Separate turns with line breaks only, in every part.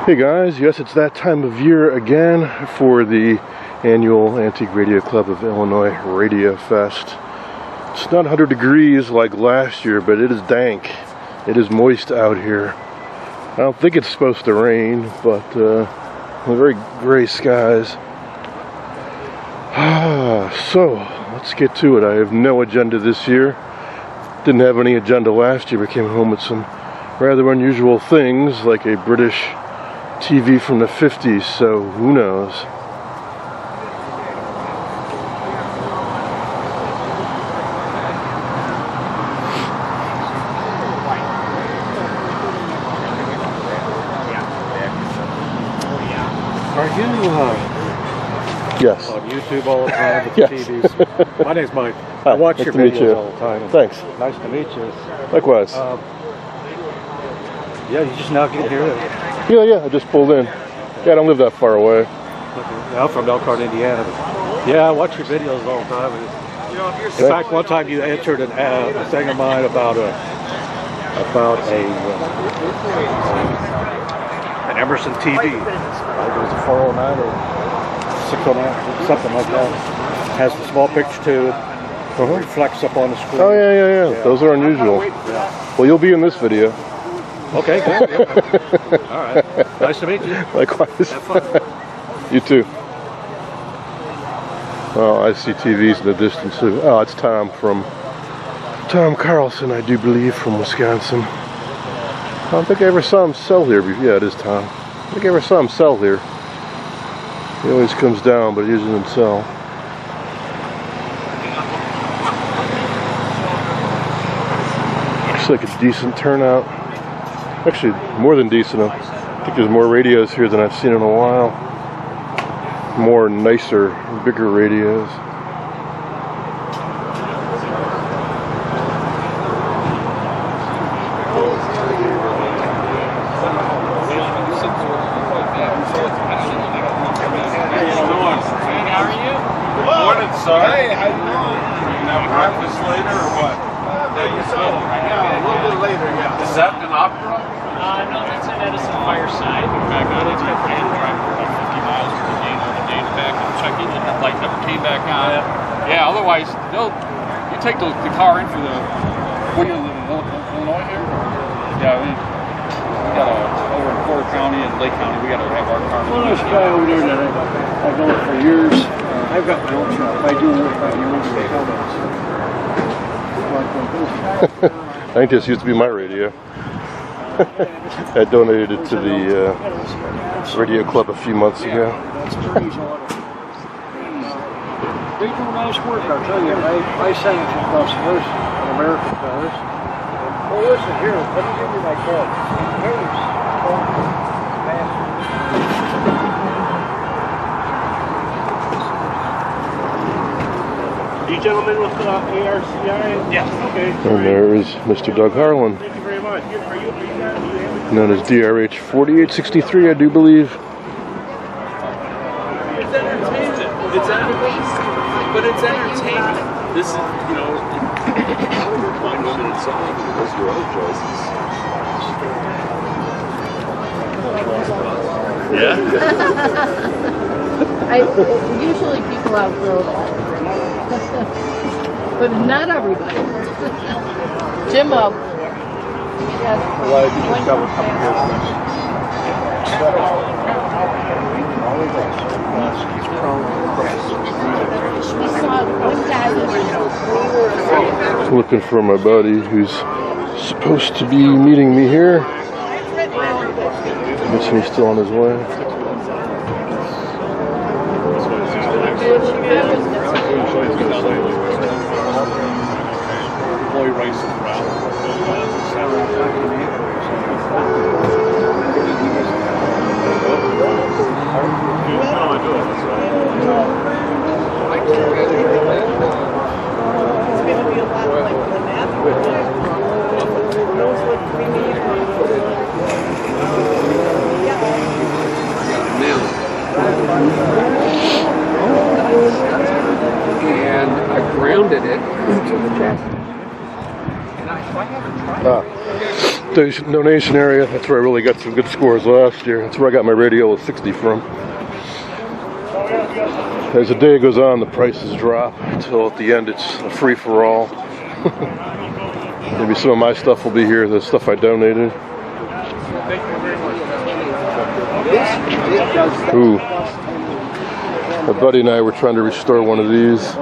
Hey guys, yes, it's that time of year again for the annual Antique Radio Club of Illinois Radio Fest. It's not 100 degrees like last year, but it is dank. It is moist out here. I don't think it's supposed to rain, but very gray skies. So, let's get to it. I have no agenda this year. Didn't have any agenda last year, but came home with some rather unusual things, like a British TV from the 50s, so who knows.
Are you
yes.
on YouTube all the time with
Yes.
the TVs? My name's Mike. I watch
nice
your
to meet you.
videos all the time.
Thanks.
Nice to meet you.
Likewise.
Yeah, you just now get here.
Yeah, I just pulled in. Yeah, I don't live that far away.
I'm from Elkhart, Indiana. Yeah, I watch your videos all the time. In fact, one time you answered a thing of mine about an Emerson TV. It was a 409 or 609, something like that. Has the small picture too. It reflects up on the screen.
Oh yeah. Those are unusual.
Yeah.
Well, you'll be in this video.
Okay, good. Yeah. All right. Nice to meet you.
Likewise.
Have fun.
You too. Oh, I see TVs in the distance too. Oh, it's Tom Carlson, I do believe, from Wisconsin. I don't think I ever saw him sell here before. Yeah, it is Tom. I think I ever saw him sell here. He always comes down, but he doesn't sell. Looks like a decent turnout. Actually, more than decent. I think there's more radios here than I've seen in a while. More nicer, bigger radios.
Hey, how you doing? You have breakfast later or what? Yeah, a little bit later, yeah. Is that an opera?
No, that's an Edison Fireside. Back on it, I ran drive about 50 miles per day on the day back and checking, and the light never came back on. Yeah, otherwise, you take the car in for the, what do you live in Illinois here? Yeah, we got over in Porter County and Lake County, we got to have our car.
Well, this guy over there that I've known for years. I've got my own shop. I do work out here with the
I think this used to be my radio. I donated it to the radio club a few months ago.
They do nice work, I'll tell you. I send it to customers, American cars. Oh, listen here, let me give you my card. You gentlemen with ARCI?
Yeah.
Okay.
And there is Mr. Doug Harlan,
Thank you very much. Are you
known as DRH 4863, I do believe.
It's entertainment. But it's entertainment. This is, you know, it's your own choices. Yeah?
Usually people outgrow that. But not everybody. Jimbo.
Well, I just discovered a couple years
ago. Looking for my buddy who's supposed to be meeting me here. Guess he's still on his way.
And I grounded it to the chest. And I haven't tried it.
donation area. That's where I really got some good scores last year. That's where I got my radio with 60 from. As the day goes on, the prices drop until at the end it's a free-for-all. Maybe some of my stuff will be here, the stuff I donated. Ooh. My buddy and I were trying to restore one of these.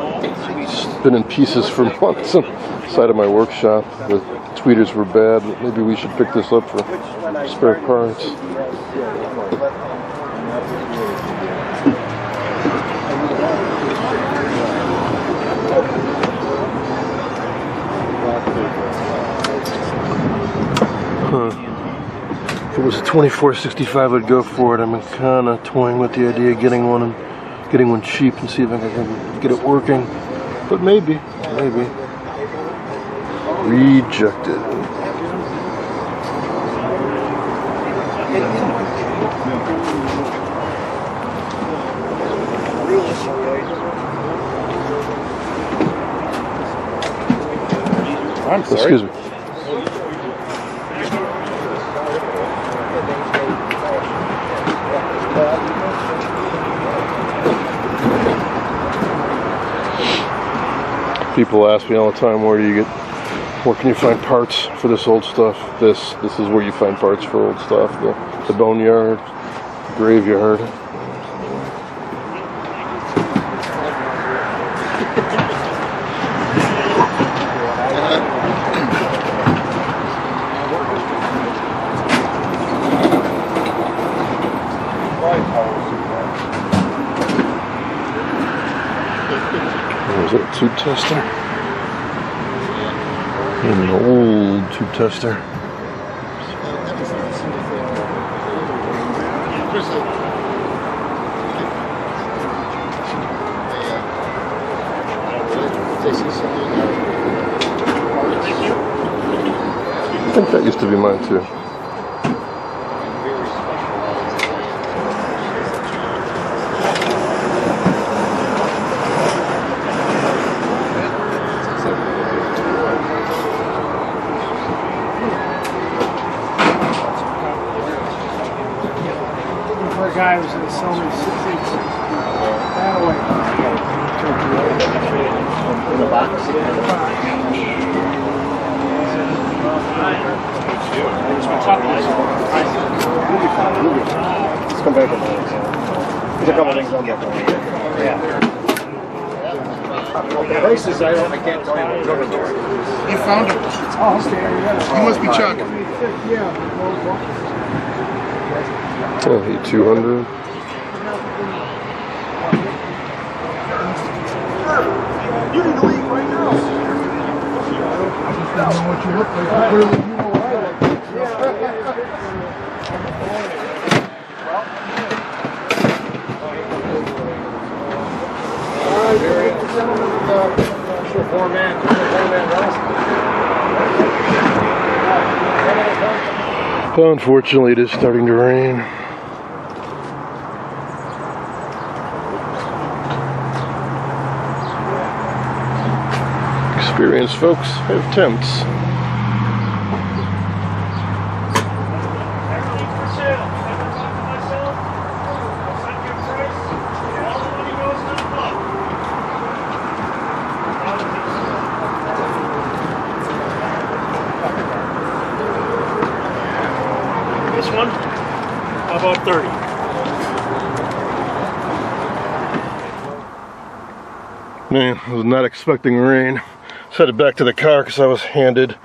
It's been in pieces for months inside of my workshop. The tweeters were bad. Maybe we should pick this up for spare parts. If it was a 2465, I'd go for it. I'm kind of toying with the idea of getting one cheap and see if I can get it working. But maybe. Rejected.
I'm sorry.
Excuse me. People ask me all the time, where can you find parts for this old stuff? This is where you find parts for old stuff. The boneyard, the graveyard. Is it a tube tester? An old tube tester. I think that used to be mine too.
Guy was going to sell me 6 inches. That way. In the box?
Let's come back and there's a couple things on there. Yeah. Places I can't tell you what drug store.
You found it. Oh, okay. You must be Chuck. Yeah.
Oh, 200.
You need to leave right now. I just don't know what you look like. Clearly, you know what I look
Well, unfortunately, it is starting to rain. Experienced folks have tents.
This one? How about 30?
Man, I was not expecting rain. Headed back to the car because I was handed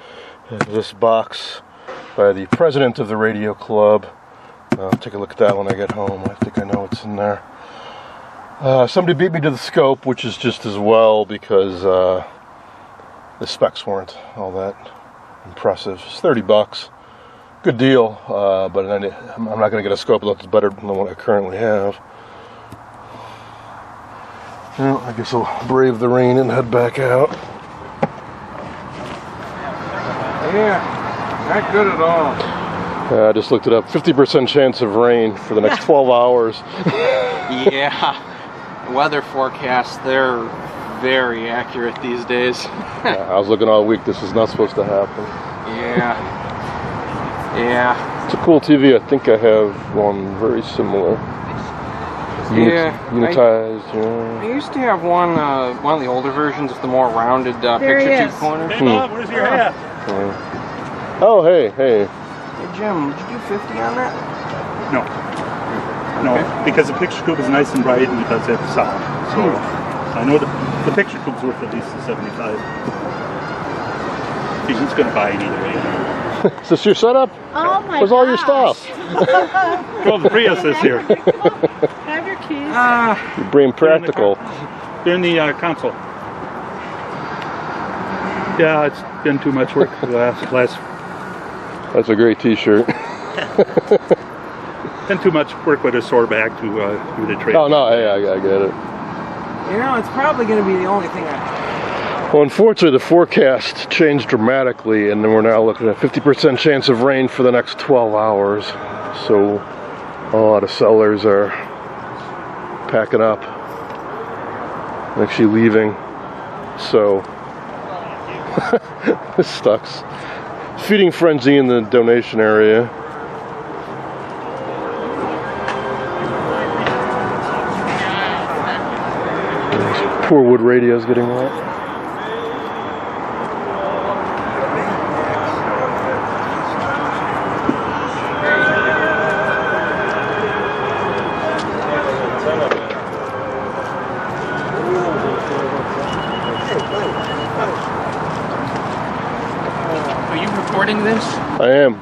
this box by the president of the radio club. I'll take a look at that when I get home. I think I know what's in there. Somebody beat me to the scope, which is just as well because the specs weren't all that impressive. It's $30. Good deal, but I'm not going to get a scope that's better than what I currently have. Well, I guess I'll brave the rain and head back out.
Yeah, not good at all.
I just looked it up. 50% chance of rain for the next 12 hours.
Yeah, weather forecasts, they're very accurate these days.
I was looking all week. This is not supposed to happen.
Yeah. Yeah.
It's a cool TV. I think I have one very similar. Unitized.
I used to have one of the older versions with the more rounded picture tube corners.
Hey Bob, where's your hat?
Oh, hey.
Hey Jim, did you do 50 on that?
No. No, because the picture tube is nice and bright and it does have sound. So I know the picture tube's worth at least the 75. Who's going to buy it either way?
Is this your setup?
Oh my
Where's all your stuff?
Well, the Prius is here.
Have your keys.
You're being practical.
They're in the console. Yeah, it's been too much work the last.
That's a great T-shirt.
Been too much work with a sore back to do the trade.
Oh no, hey, I get it.
You know, it's probably going to be the only thing
Well, unfortunately, the forecast changed dramatically, and then we're now looking at 50% chance of rain for the next 12 hours. So a lot of sellers are packing up, actually leaving. So this sucks. Feeding frenzy in the donation area. Poor wood radio's getting wet.
Are you recording this?
I am.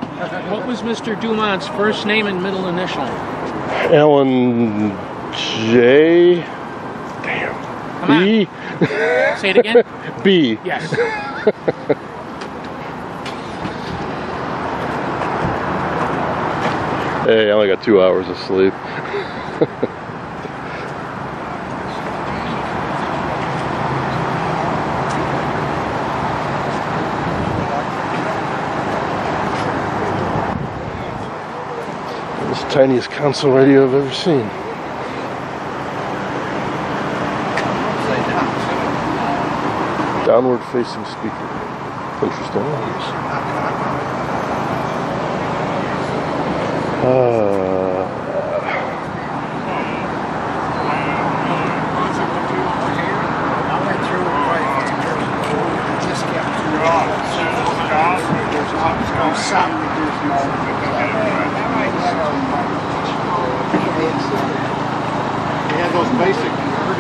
What was Mr. Dumont's first name and middle initial?
Alan J. Damn.
Come
B.
on. Say it again.
B.
Yes.
Hey, I only got 2 hours of sleep. It's the tiniest console radio I've ever seen. Downward facing speaker. Interesting.
Those basic,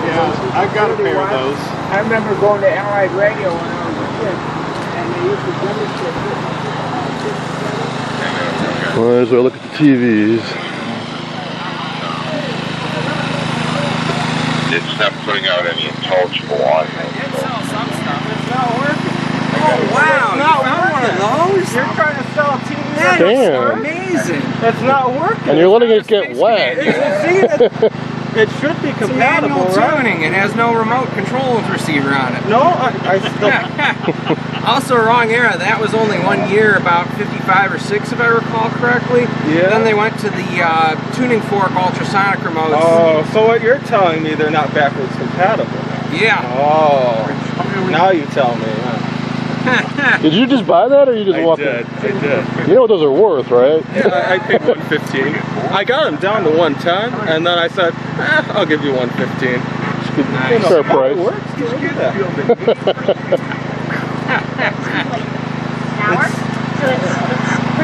yeah, I've got a pair of those.
I remember going to ARCI Radio when I was a kid, and they used to demonstrate this.
Well, as I look at the TVs.
It's not putting out any intelligible audio.
It's some stuff. It's not working. Oh wow! It's not one of those. You're trying to sell a TV. That's
Damn.
amazing.
That's not working.
And you're letting it get wet.
It should be
It's
compatible,
manual
right?
tuning. It has no remote control with receiver on it.
No, I still.
Also, wrong era. That was only 1 year, about 55 or 6, if I recall correctly.
Yeah.
Then they went to the tuning fork ultrasonic remotes.
Oh, so what you're telling me, they're not backwards compatible?
Yeah.
Oh, now you tell me.
Did you just buy that, or you just walked in?
I did.
You know what those are worth, right?
Yeah, I paid $115. I got them down to $110, and then I said, I'll give you $115.
Nice.
Fair price.
Just do that.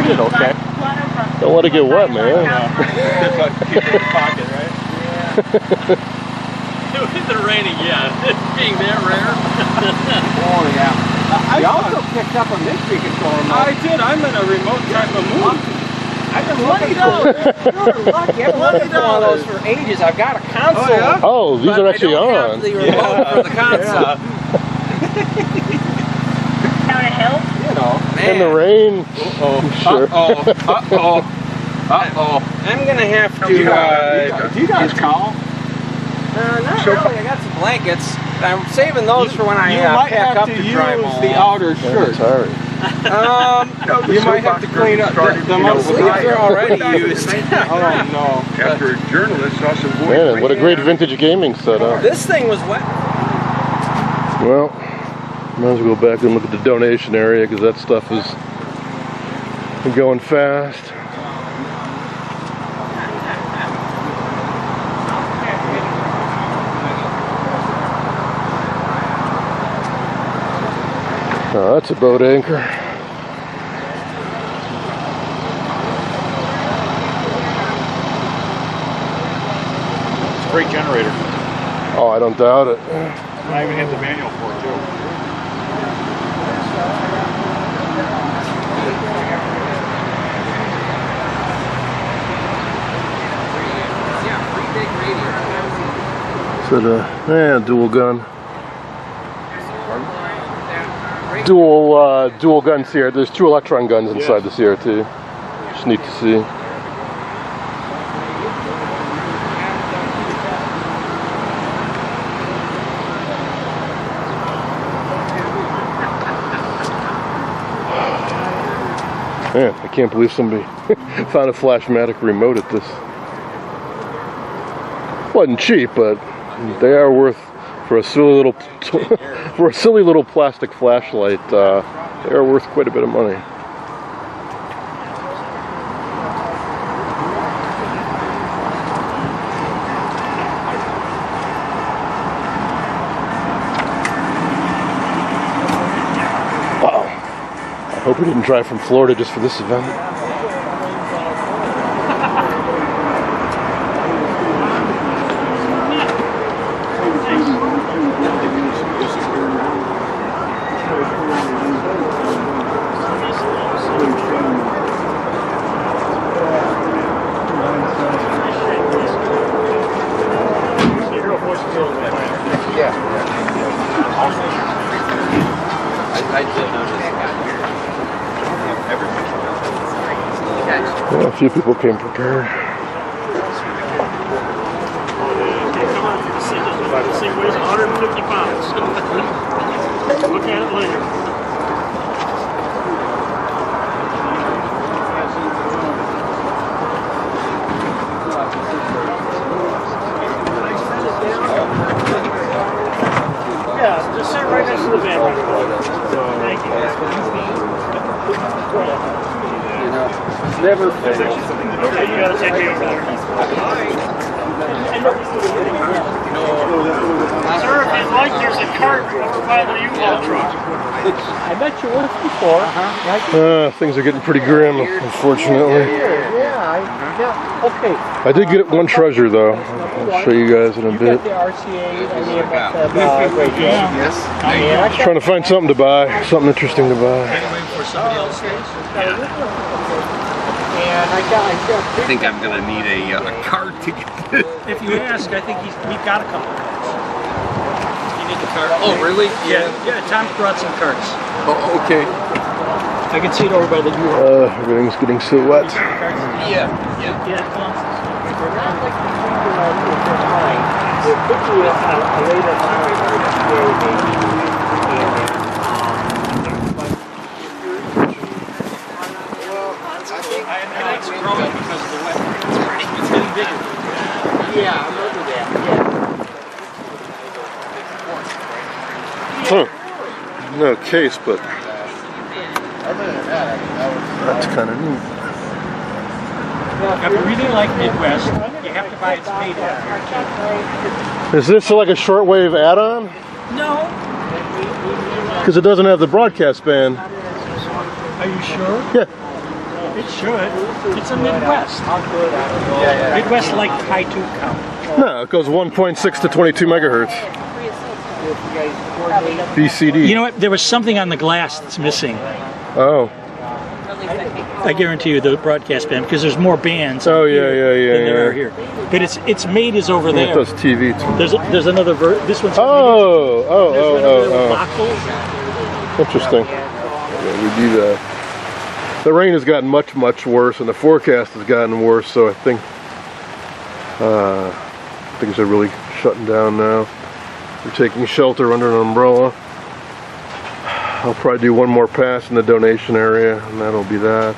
It's okay. Don't let it get wet, man.
Just like keep it in your pocket, right?
It isn't raining yet. It's being that rare.
Oh yeah. I also picked up a mystery control remote.
I did. I'm in a remote type of mood.
I've been looking for You're lucky. I've been looking for one of those for ages. I've got a console.
Oh, these
but
are actually
I don't
on.
have the remote for the console.
Down a hill?
You know, man.
In the rain. Sure.
I'm gonna have to.
Do you got a towel?
Not really. I got some blankets. I'm saving those for when I pack up to dry them all
the
off.
outer shirt.
Sorry.
You might have to clean up the
Most sleeves are already used.
Oh no.
After a journalist saw some boys.
Man, what a great vintage gaming setup.
This thing was wet.
Well, might as well go back and look at the donation area, because that stuff is and going fast. Oh, that's a boat anchor.
It's a great generator.
Oh, I don't doubt it.
I even have the manual for it too.
Is it a dual gun? Dual gun CR. There's 2 electron guns inside the CRT. Just neat to see. Man, I can't believe somebody found a Flashmatic remote at this. Wasn't cheap, but they are worth, for a silly little plastic flashlight. They are worth quite a bit of money. I hope we didn't drive from Florida just for this event. Yeah, a few people came prepared.
This thing weighs 150 pounds. Look at it later. Yeah, just sit right next to the van. Thank you.
Never
That's actually something that okay, you gotta take care of that. Sir, if you'd like, there's a cart over by the U-Haul truck.
I met you once before.
Things are getting pretty grim, unfortunately.
Yeah, okay.
I did get one treasure, though. I'll show you guys in a bit.
You got the RCA radio. Yes.
Trying to find something to buy, something interesting to buy.
I think I'm gonna need a card to get this.
If you ask, I think we've got a couple of carts.
You need the card? Oh, really?
Yeah, Tom's brought some carts.
Oh, okay.
I can see it over by the U-Haul.
Everything's getting so wet.
Yeah.
It's growing because of the weather. It's getting bigger.
Yeah, I remember that.
Huh. No case, but that's kind of neat.
If you really like Midwest, you have to buy its made out here.
Is this like a shortwave add-on?
No.
Because it doesn't have the broadcast band.
Are you sure?
Yeah.
It should. It's a Midwest. Midwest like high tube count.
No, it goes 1.6 to 22 megahertz. BCD.
You know what? There was something on the glass that's missing.
Oh.
I guarantee you the broadcast band, because there's more bands
Oh yeah,
than there are here. But its mate is over there.
It does TV too.
There's another this one's
Oh.
Voxels.
Interesting. Yeah, we do that. The rain has gotten much worse, and the forecast has gotten worse. So I think things are really shutting down now. We're taking shelter under an umbrella. I'll probably do one more pass in the donation area, and that'll be that.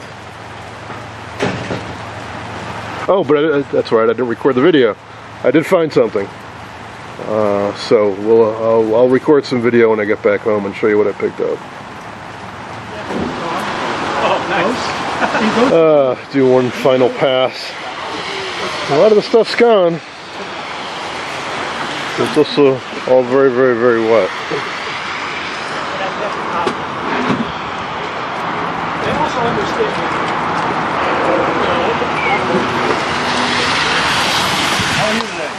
Oh, but that's right, I didn't record the video. I did find something. So I'll record some video when I get back home and show you what I picked up.
Oh, nice.
Do one final pass. A lot of the stuff's gone. It's also all very, very, very wet.
They also understand. How are you today?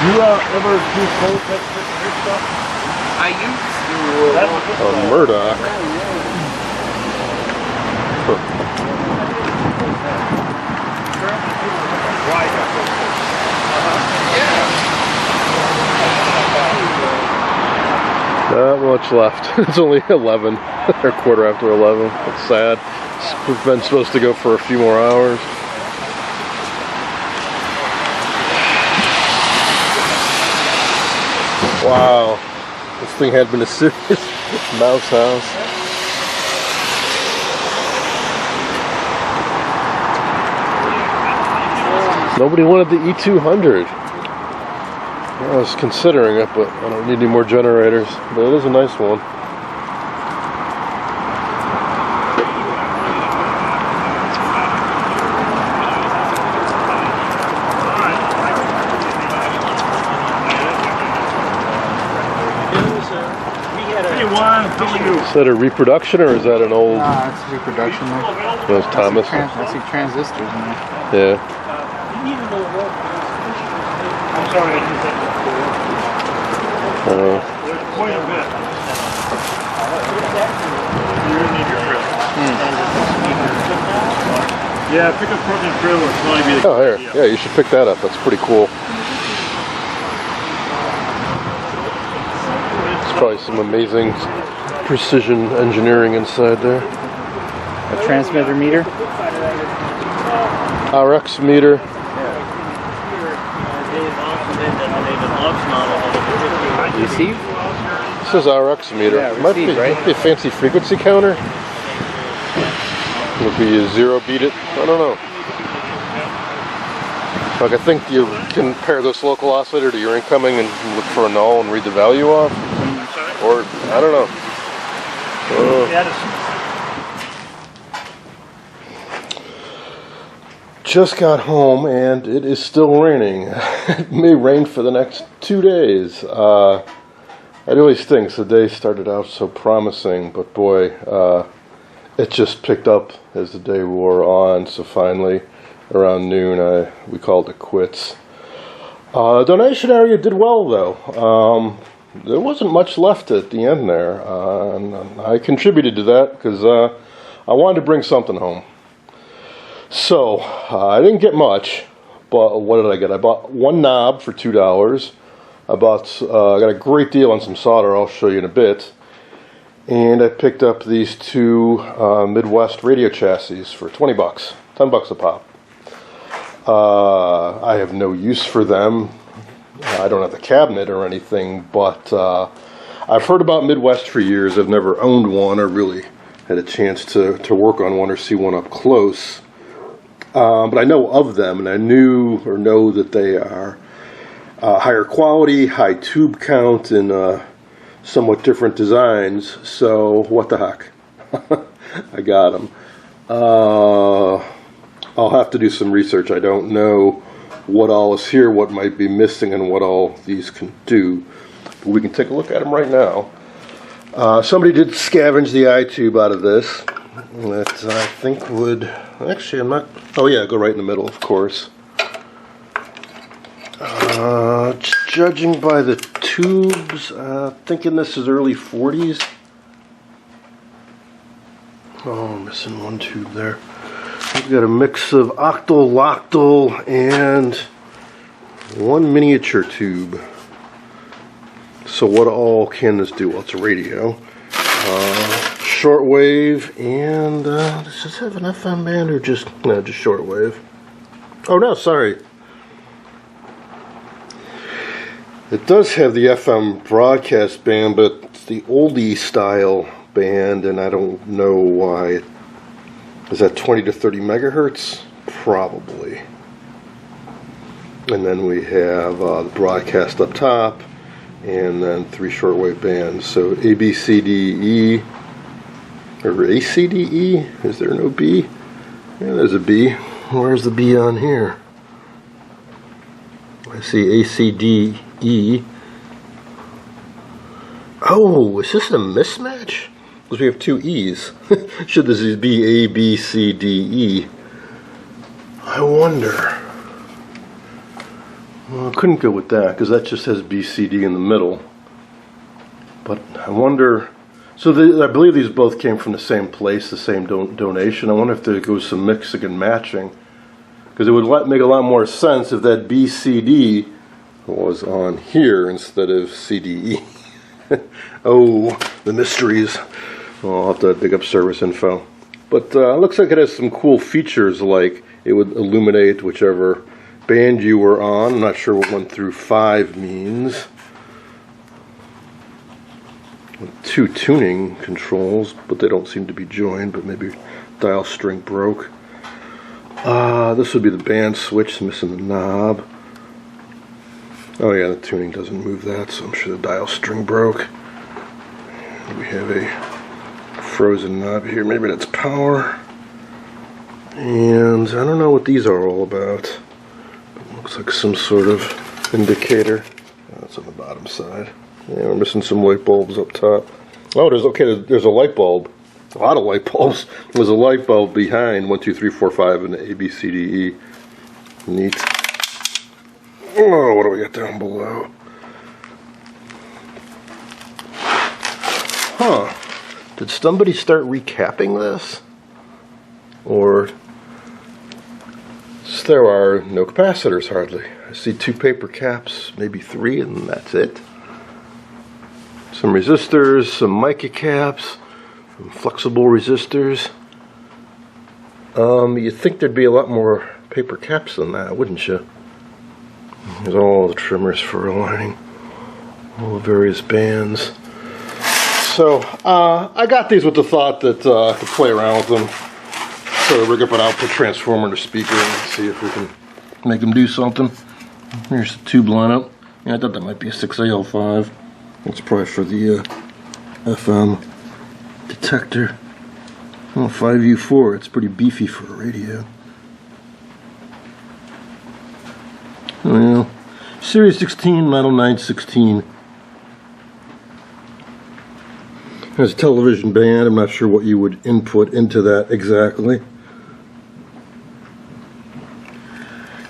You ever do cold text your stuff?
I used to.
Murdoch. Not much left. It's only 11, or quarter after 11. It's sad. We've been supposed to go for a few more hours. Wow, this thing had been a serious mouse house. Nobody wanted the E200. I was considering it, but I don't need any more generators. But it is a nice one. Is that a reproduction or is that an old?
Nah, it's a reproduction.
Those Thomas.
I see transistors in there.
Yeah.
I'm sorry, I did that. There's quite a bit. You're in your trailer. Yeah, pick up truck and trailer would probably be the
Oh, here. Yeah, you should pick that up. That's pretty cool. There's probably some amazing precision engineering inside there.
A transmitter meter.
RX meter.
Receive?
This is RX meter.
Yeah,
might be,
receive, right?
might be a fancy frequency counter. If you zero beat it, I don't know. Like I think you can pair this local oscillator to your incoming and look for a null and read the value off. Or I don't know. Just got home and it is still raining. It may rain for the next 2 days. It really stinks. The day started out so promising, but boy, it just picked up as the day wore on. So finally, around noon, we called it quits. Donation area did well though. There wasn't much left at the end there. And I contributed to that because I wanted to bring something home. So, I didn't get much, but what did I get? I bought one knob for $2. I got a great deal on some solder, I'll show you in a bit. And I picked up these two Midwest radio chassis for 20 bucks, 10 bucks a pop. I have no use for them. I don't have the cabinet or anything, but I've heard about Midwest for years. I've never owned one or really had a chance to work on one or see one up close. But I know of them, and I know that they are higher quality, high tube count, and somewhat different designs. So what the heck? I got them. I'll have to do some research. I don't know what all is here, what might be missing, and what all these can do. But we can take a look at them right now. Somebody did scavenge the eye-tube out of this. That I think would... Actually, I'm not... Oh yeah, go right in the middle, of course. Judging by the tubes, thinking this is early 40s. Oh, I'm missing one tube there. We've got a mix of octal, loctal, and one miniature tube. So what all can this do? Well, it's a radio. Shortwave, and does this have an FM band or just shortwave? Oh no, sorry. It does have the FM broadcast band, but it's the oldie style band, and I don't know why. Is that 20 to 30 megahertz? Probably. And then we have the broadcast up top, and then 3 shortwave bands. So A, B, C, D, E, or A, C, D, E? Is there no B? Yeah, there's a B. Where's the B on here? I see A, C, D, E. Oh, is this a mismatch? Because we have 2 E's. Should this be A, B, C, D, E? I wonder. Well, I couldn't go with that because that just has B, C, D in the middle. But I wonder. So I believe these both came from the same place, the same donation. I wonder if there goes some mixing and matching. Because it would make a lot more sense if that B, C, D was on here instead of C, D, E. Oh, the mysteries. Well, I'll have to dig up service info. But it looks like it has some cool features, like it would illuminate whichever band you were on. I'm not sure what 1 through 5 means. 2 tuning controls, but they don't seem to be joined, but maybe dial string broke. This would be the band switch, missing the knob. Oh yeah, the tuning doesn't move that, so I'm sure the dial string broke. We have a frozen knob here, maybe that's power. And I don't know what these are all about. It looks like some sort of indicator. That's on the bottom side. Yeah, we're missing some light bulbs up top. Oh, there's a light bulb. A lot of light bulbs. There's a light bulb behind 1, 2, 3, 4, 5 and the A, B, C, D, E. Neat. Oh, what do we got down below? Huh. Did somebody start recapping this? Or there are no capacitors hardly. I see 2 paper caps, maybe 3, and that's it. Some resistors, some mica caps, some flexible resistors. You'd think there'd be a lot more paper caps than that, wouldn't you? There's all the trimmers for aligning all the various bands. So, I got these with the thought that I could play around with them. So rig up an output transformer and a speaker and see if we can make them do something. Here's the tube lineup. Yeah, I thought that might be a 6AL5. That's probably for the FM detector. Oh, 5U4, it's pretty beefy for a radio. Well, Series 16, Model 916. There's a television band. I'm not sure what you would input into that exactly.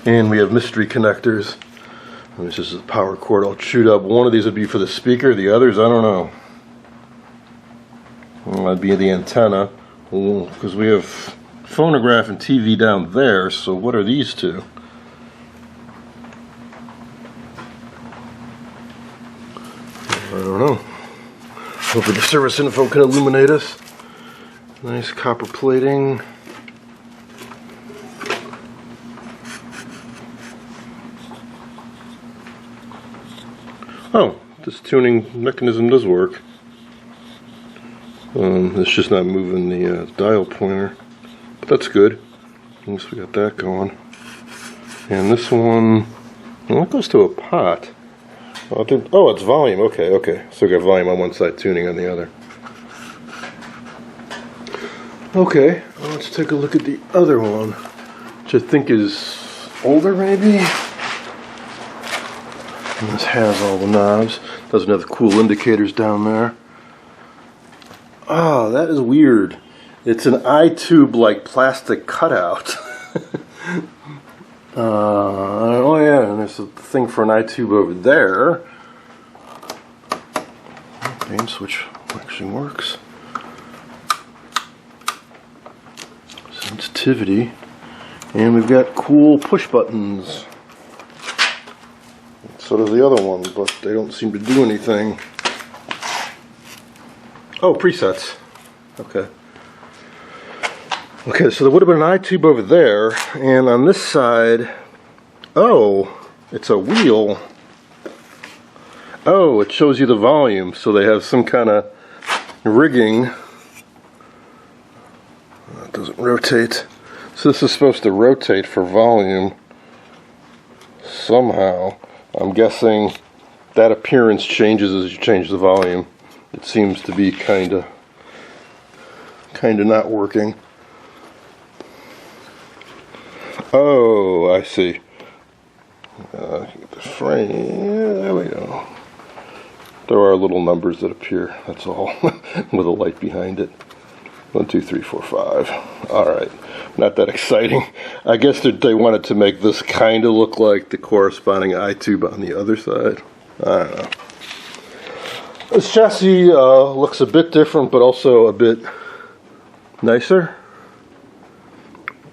And we have mystery connectors. This is the power cord all chewed up. One of these would be for the speaker, the others, I don't know. Well, that'd be the antenna, because we have phonograph and TV down there, so what are these two? I don't know. Hopefully the service info can illuminate us. Nice copper plating. Oh, this tuning mechanism does work. It's just not moving the dial pointer, but that's good. At least we got that going. And this one, well, it goes to a pot. Oh, it's volume. Okay. So we got volume on one side, tuning on the other. Okay, well, let's take a look at the other one, which I think is older, maybe. And this has all the knobs. Doesn't have the cool indicators down there. Oh, that is weird. It's an I-tube like plastic cutout. Oh yeah, and there's a thing for an I-tube over there. Band switch actually works. Sensitivity. And we've got cool push buttons. So does the other one, but they don't seem to do anything. Oh, presets. Okay. Okay, so there would have been an I-tube over there, and on this side, oh, it's a wheel. Oh, it shows you the volume, so they have some kind of rigging. That doesn't rotate. So this is supposed to rotate for volume somehow. I'm guessing that appearance changes as you change the volume. It seems to be kind of not working. Oh, I see. Get the frame. There we go. There are little numbers that appear. That's all, with a light behind it. 1, 2, 3, 4, 5. All right, not that exciting. I guess they wanted to make this kind of look like the corresponding eye tube on the other side. I don't know. This chassis looks a bit different, but also a bit nicer.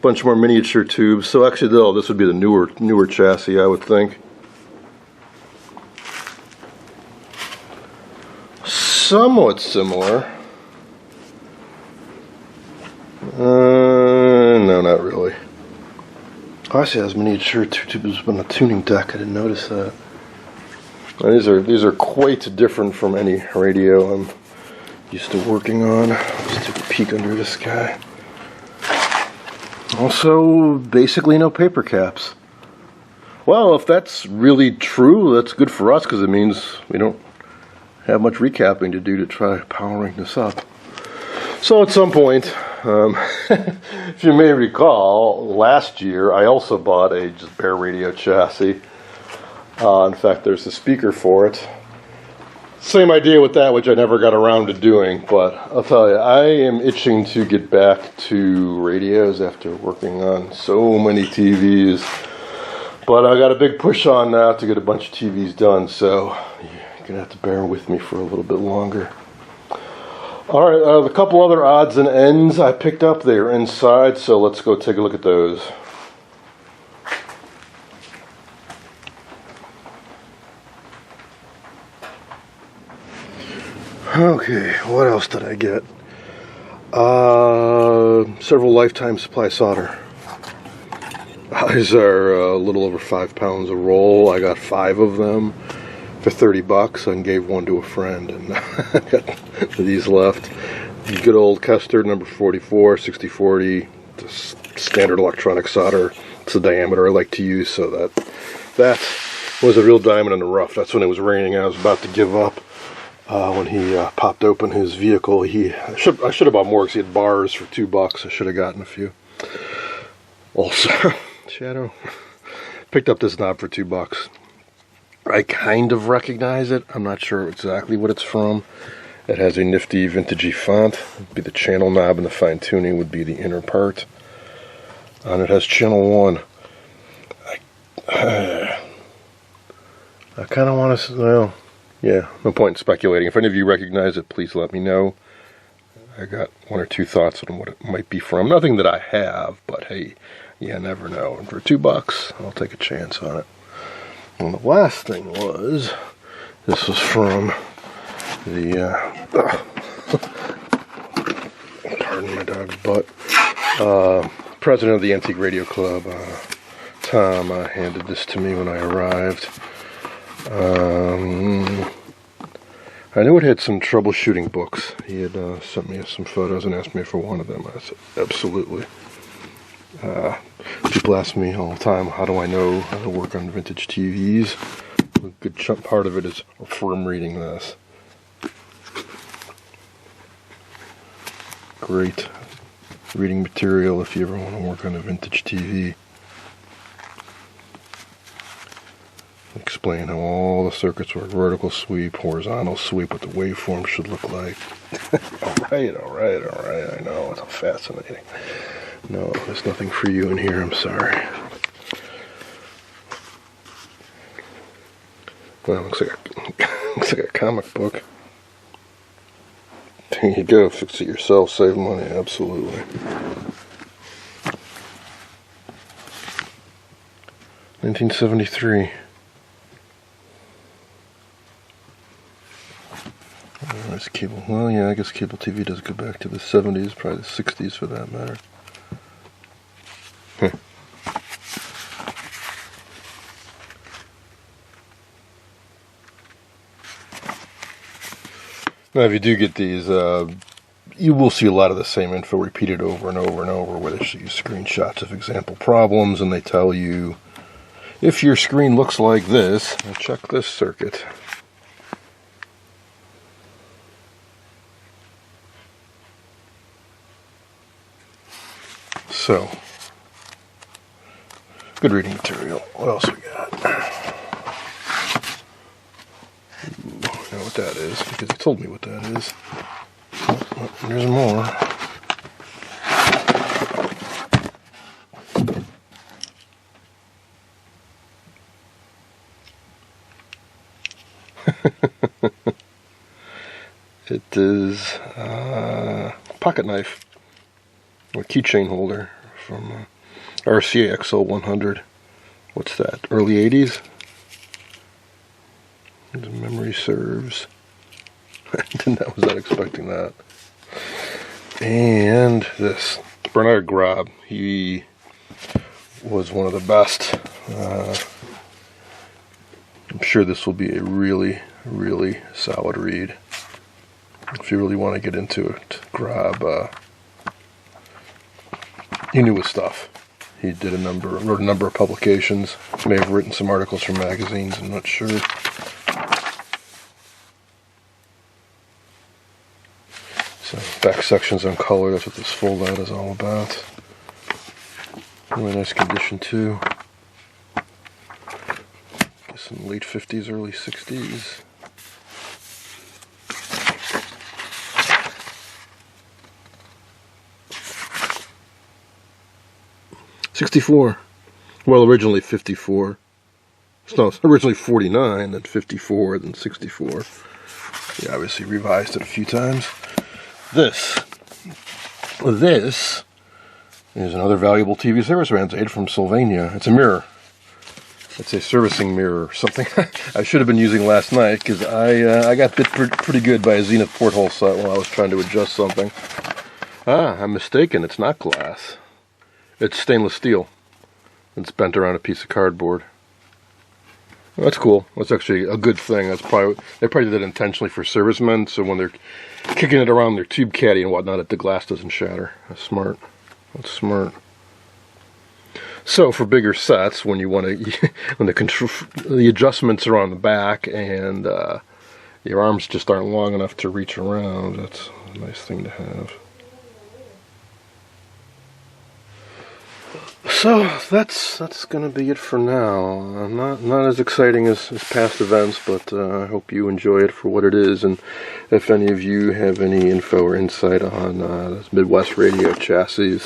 Bunch more miniature tubes. So actually, though, this would be the newer chassis, I would think. Somewhat similar. No, not really. Oh, I see, it has miniature tubes on the tuning deck. I didn't notice that. These are quite different from any radio I'm used to working on. Let's take a peek under this guy. Also, basically no paper caps. Well, if that's really true, that's good for us because it means we don't have much recapping to do to try powering this up. So at some point, if you may recall, last year I also bought a just bare radio chassis. In fact, there's a speaker for it. Same idea with that, which I never got around to doing, but I'll tell you, I am itching to get back to radios after working on so many TVs. But I got a big push on now to get a bunch of TVs done, so you're going to have to bear with me for a little bit longer. Alright, a couple other odds and ends I picked up. They are inside, so let's go take a look at those. Okay, what else did I get? Several lifetime supply solder. These are a little over 5 pounds a roll. I got 5 of them for $30 and gave one to a friend, and I got these left. Good old Custer number 44, 6040, standard electronic solder. It's the diameter I like to use, so that was a real diamond in the rough. That's when it was raining. I was about to give up. When he popped open his vehicle, I should have bought more because he had bars for $2. I should have gotten a few. Also, Shadow picked up this knob for $2. I kind of recognize it. I'm not sure exactly what it's from. It has a nifty vintagey font. It'd be the channel knob, and the fine tuning would be the inner part. And it has channel 1. I kind of want to. Well. Yeah, no point in speculating. If any of you recognize it, please let me know. I got 1 or 2 thoughts on what it might be from. Nothing that I have, but hey, you never know. And for $2, I'll take a chance on it. And the last thing was, this was from the, pardon my dog's butt, president of the Antique Radio Club, Tom, handed this to me when I arrived. I knew it had some troubleshooting books. He had sent me some photos and asked me if I wanted them. I said, absolutely. People ask me all the time, how do I know how to work on vintage TVs? A good chunk part of it is from reading this. Great reading material if you ever want to work on a vintage TV. Explain how all the circuits work, vertical sweep, horizontal sweep, what the waveform should look like. Alright, I know, it's fascinating. No, there's nothing for you in here, I'm sorry. Well, looks like a comic book. There you go, fix it yourself, save money, absolutely. 1973. There's cable. Well, yeah, I guess cable TV does go back to the 70s, probably the 60s for that matter. Now, if you do get these, you will see a lot of the same info repeated over and over and over, where they show you screenshots of example problems, and they tell you, if your screen looks like this, check this circuit. So, good reading material. What else we got? Ooh, I know what that is because he told me what that is. Oh, there's more. It is a pocket knife or keychain holder from ARCI XL100. What's that? Early 80s? The memory serves. I was not expecting that. And this Bernard Graub. He was one of the best. I'm sure this will be a really, really solid read. If you really want to get into it, Graub, he knew his stuff. He did wrote a number of publications. May have written some articles for magazines. I'm not sure. So back sections on color. That's what this fold out is all about. Really nice condition too. Guess in the late 50s, early 60s. '64. Well, originally 54. No, originally 49, then 54, then 64. He obviously revised it a few times. This is another valuable TV service man's aid from Sylvania. It's a mirror. It's a servicing mirror, something I should have been using last night because I got bit pretty good by a Zenith porthole set while I was trying to adjust something. I'm mistaken. It's not glass. It's stainless steel. It's bent around a piece of cardboard. Well, that's cool. That's actually a good thing. They probably did it intentionally for servicemen, so when they're kicking it around their tube caddy and whatnot, the glass doesn't shatter. That's smart. That's smart. So for bigger sets, when you want to, when the adjustments are on the back and your arms just aren't long enough to reach around, that's a nice thing to have. So that's gonna be it for now. Not as exciting as past events, but I hope you enjoy it for what it is. And if any of you have any info or insight on this Midwest radio chassis,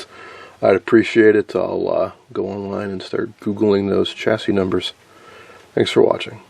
I'd appreciate it. I'll go online and start Googling those chassis numbers. Thanks for watching.